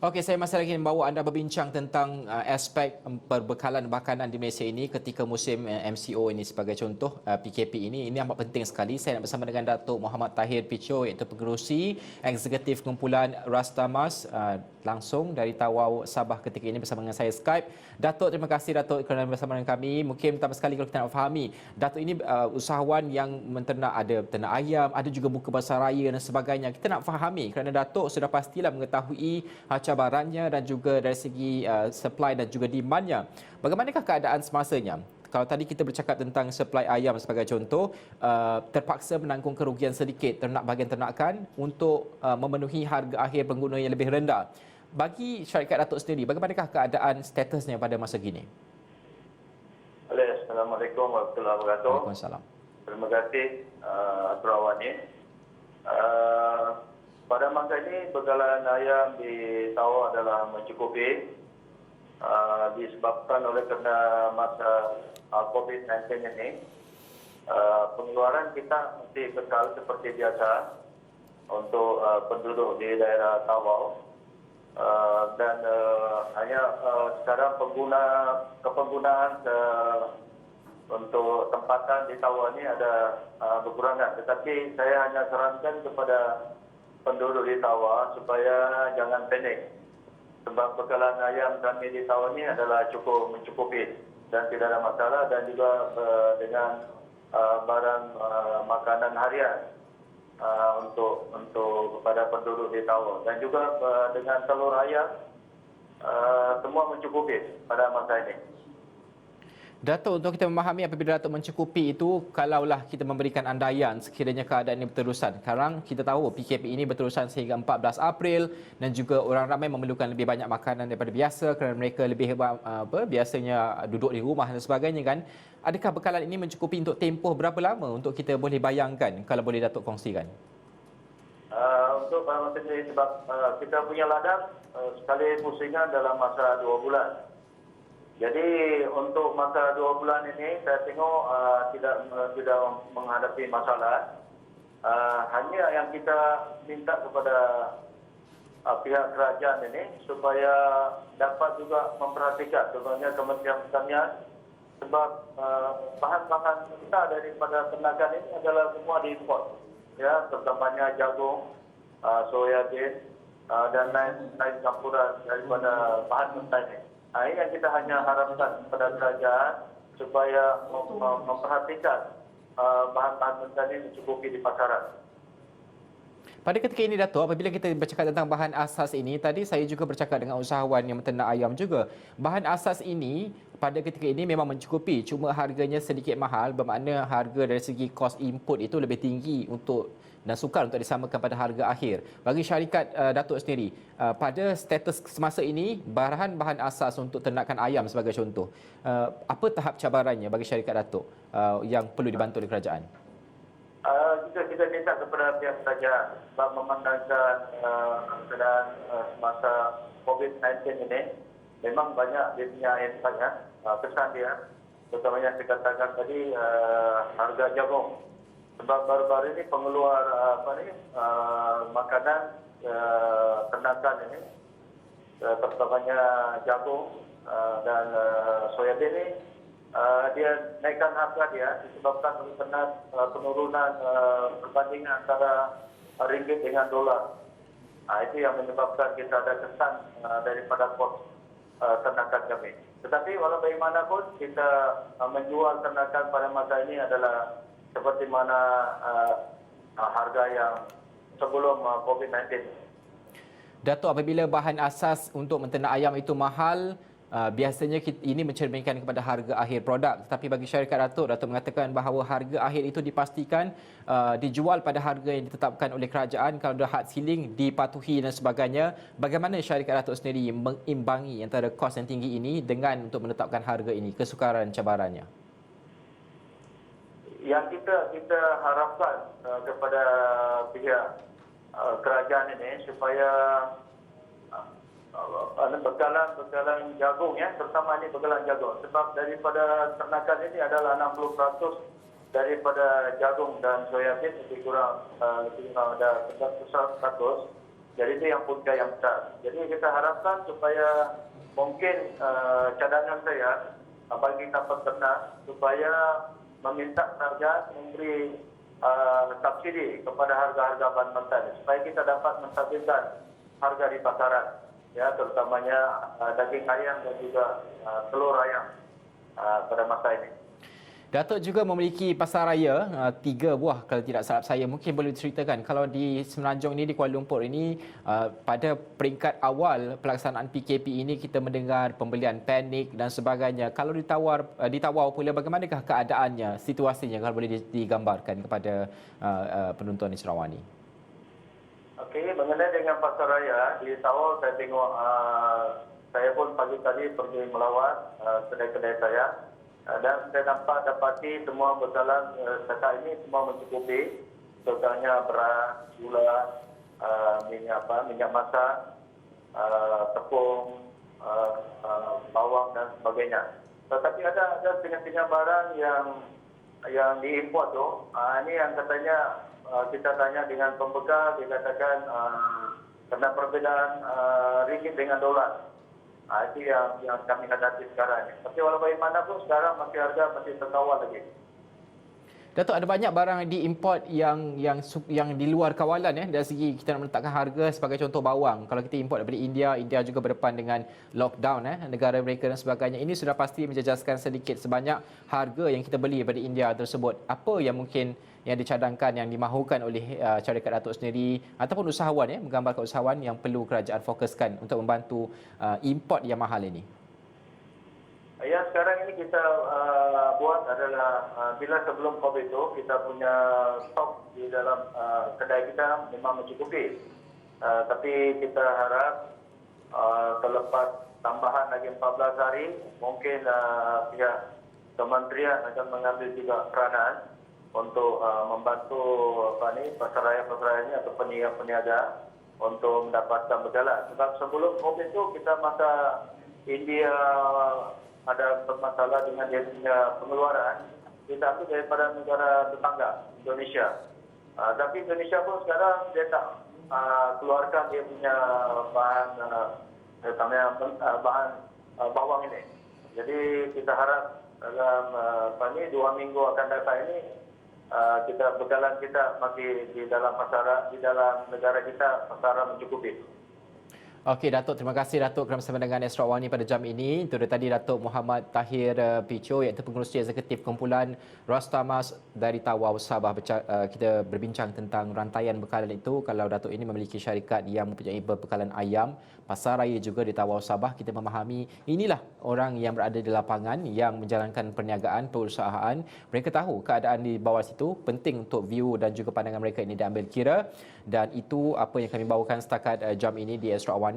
Okey, saya masih lagi membawa anda berbincang tentang aspek perbekalan makanan di Malaysia ini ketika musim MCO ini sebagai contoh PKP ini amat penting sekali. Saya nak bersama dengan Datuk Muhammad Tahir Picho iaitu pengerusi eksekutif kumpulan Rastamas langsung dari Tawau Sabah ketika ini bersama dengan saya Skype. Datuk, terima kasih Datuk kerana bersama dengan kami. Mungkin pertama sekali kalau kita nak fahami, Datuk ini usahawan yang menternak, ada ternak ayam, ada juga buka pasar raya dan sebagainya. Kita nak fahami kerana Datuk sudah pastilah mengetahui cabarannya dan juga dari segi supply dan juga demandnya. Bagaimanakah keadaan semasanya? Kalau tadi kita bercakap tentang supply ayam sebagai contoh, terpaksa menanggung kerugian sedikit ternak bahagian ternakan untuk memenuhi harga akhir pengguna yang lebih rendah. Bagi syarikat Datuk sendiri, bagaimanakah keadaan statusnya pada masa kini? Assalamualaikum warahmatullahi wabarakatuh. Waalaikumsalam. Terima kasih Atur Awani. Pada masa ini bekalan ayam di Tawau adalah mencukupi disebabkan oleh kerana masa COVID-19 ini. Pengeluaran kita masih kekal seperti biasa untuk penduduk di daerah Tawau. Dan hanya sekarang kepenggunaan untuk tempatan di Tawau ini ada berkurangan. Tetapi saya hanya sarankan kepada penduduk di Tawau supaya jangan panik. Sebab bekalan ayam kami di Tawau ini adalah cukup mencukupi dan tidak ada masalah, dan juga dengan barang makanan harian untuk kepada penduduk di Tawau, dan juga dengan telur ayam semua mencukupi pada masa ini. Datuk, untuk kita memahami apabila Datuk mencukupi itu, kalaulah kita memberikan andaian sekiranya keadaan ini berterusan. Sekarang kita tahu PKP ini berterusan sehingga 14 April dan juga orang ramai memerlukan lebih banyak makanan daripada biasa kerana mereka lebih biasanya duduk di rumah dan sebagainya kan. Adakah bekalan ini mencukupi untuk tempoh berapa lama untuk kita boleh bayangkan, kalau boleh Datuk kongsikan? Untuk masa ini sebab kita punya ladang sekali pusingan dalam masa 2 bulan. Jadi untuk masa 2 bulan ini saya tengok tidak menghadapi masalah. Hanya yang kita minta kepada pihak kerajaan ini supaya dapat juga memperhatikan, contohnya Kementerian Pertanian, sebab bahan-bahan kita daripada ternakan ini adalah semua diimport, ya, terutamanya jagung, soyabin dan lain campuran daripada bahan mentah ini. Ini yang kita hanya harapkan kepada kerajaan supaya memperhatikan bahan-bahan mentah ini mencukupi di pasaran. Pada ketika ini Datuk, apabila kita bercakap tentang bahan asas ini, tadi saya juga bercakap dengan usahawan yang menternak ayam juga. Bahan asas ini pada ketika ini memang mencukupi, cuma harganya sedikit mahal, bermakna harga dari segi kos input itu lebih tinggi dan sukar untuk disamakan pada harga akhir. Bagi syarikat Datuk sendiri, pada status semasa ini, bahan asas untuk ternakan ayam sebagai contoh, apa tahap cabarannya bagi syarikat Datuk yang perlu dibantu oleh kerajaan? Kita minta kepada pihak kerajaan sebab memandangkan keadaan semasa COVID-19 ini memang banyak dia punya impaknya, kesan dia, terutamanya saya katakan tadi harga jagung. Sebab baru-baru ini pengeluar makanan ternakan ini, terutamanya jagung dan soyabin ini, dia naikkan harga dia disebabkan oleh penurunan perbandingan antara ringgit dengan dolar. Itu yang menyebabkan kita ada kesan daripada kos ternakan kami. Tetapi walau bagaimanapun kita menjual ternakan pada masa ini adalah seperti mana harga yang sebelum COVID-19. Datuk, apabila bahan asas untuk menternak ayam itu mahal, biasanya ini mencerminkan kepada harga akhir produk. Tetapi bagi syarikat Datuk mengatakan bahawa harga akhir itu dipastikan dijual pada harga yang ditetapkan oleh kerajaan. Kalau ada had ceiling dipatuhi dan sebagainya, bagaimana syarikat Datuk sendiri mengimbangi antara kos yang tinggi ini dengan untuk menetapkan harga ini, kesukaran cabarannya? Yang kita harapkan kepada pihak kerajaan ini supaya bekalan jagung, ya, terutama ini bekalan jagung, sebab daripada ternakan ini adalah 60% daripada jagung dan soyabin, lebih kurang ada 11%. Jadi itu yang punca yang besar. Jadi kita harapkan supaya mungkin cadangan saya bagi kapal ternak supaya meminta harga memberi subsidi kepada harga-harga bahan mentah supaya kita dapat menstabilkan harga di pasaran, ya terutamanya daging ayam dan juga telur ayam pada masa ini. Datuk juga memiliki pasar raya 3 buah kalau tidak salah saya. Mungkin boleh diceritakan kalau di Semenanjung ini, di Kuala Lumpur ini, pada peringkat awal pelaksanaan PKP ini kita mendengar pembelian panik dan sebagainya. Kalau ditawar pula, bagaimanakah keadaannya, situasinya kalau boleh digambarkan kepada penonton di Sarawak ini? Okey, mengenai dengan pasar raya di Tawau, saya tengok saya pun pagi tadi pergi melawat kedai-kedai saya. Dan saya dapati semua berjalan setakat ini semua mencukupi, contohnya beras, gula, minyak masak, tepung, bawang dan sebagainya. Tetapi ada setengah-setengah barang yang diimport tu, ini yang katanya kita tanya dengan pembekal, dia katakan kena perbezaan ringgit dengan dolar. Itu yang kami hadapi sekarang ini. Tapi walau bagaimanapun sekarang masih harga masih terkawal lagi. Datuk, ada banyak barang diimport yang di luar kawalan ya, dari segi kita nak meletakkan harga. Sebagai contoh bawang, kalau kita import daripada India juga berdepan dengan lockdown negara mereka dan sebagainya. Ini sudah pasti menjejaskan sedikit sebanyak harga yang kita beli daripada India tersebut. Apa yang mungkin yang dicadangkan, yang dimahukan oleh syarikat Datuk sendiri ataupun usahawan menggambarkan usahawan yang perlu kerajaan fokuskan untuk membantu import yang mahal ini? Yang sekarang ini kita buat adalah bila sebelum COVID itu kita punya stok di dalam kedai kita memang mencukupi. Tapi kita harap terlepas tambahan lagi 14 hari, mungkin pihak kementerian akan mengambil juga peranan untuk membantu pasaraya ini atau peniaga untuk mendapatkan berjalan. Sebab sebelum COVID itu kita masa India ada bermasalah dengan dia punya pengeluaran, kita ambil daripada negara tetangga, Indonesia. Tapi Indonesia pun sekarang dia tak keluarkan dia punya bahan bahan bawang ini. Jadi kita harap dalam 2 minggu akan datang ini kita berjalan kita masih di dalam pasaran, di dalam negara kita pasaran mencukupi. Okey Datuk, terima kasih Datuk kerana bersama dengan Astro Awani pada jam ini. Itu tadi Datuk Muhammad Tahir Picho, iaitu pengerusi eksekutif kumpulan Rostamas dari Tawau, Sabah. Kita berbincang tentang rantaian bekalan itu. Kalau Datuk ini memiliki syarikat yang mempunyai berbekalan ayam, pasar raya juga di Tawau, Sabah, kita memahami inilah orang yang berada di lapangan yang menjalankan perniagaan, perusahaan. Mereka tahu keadaan di bawah situ, penting untuk view dan juga pandangan mereka ini diambil kira. Dan itu apa yang kami bawakan setakat jam ini di Astro Awani.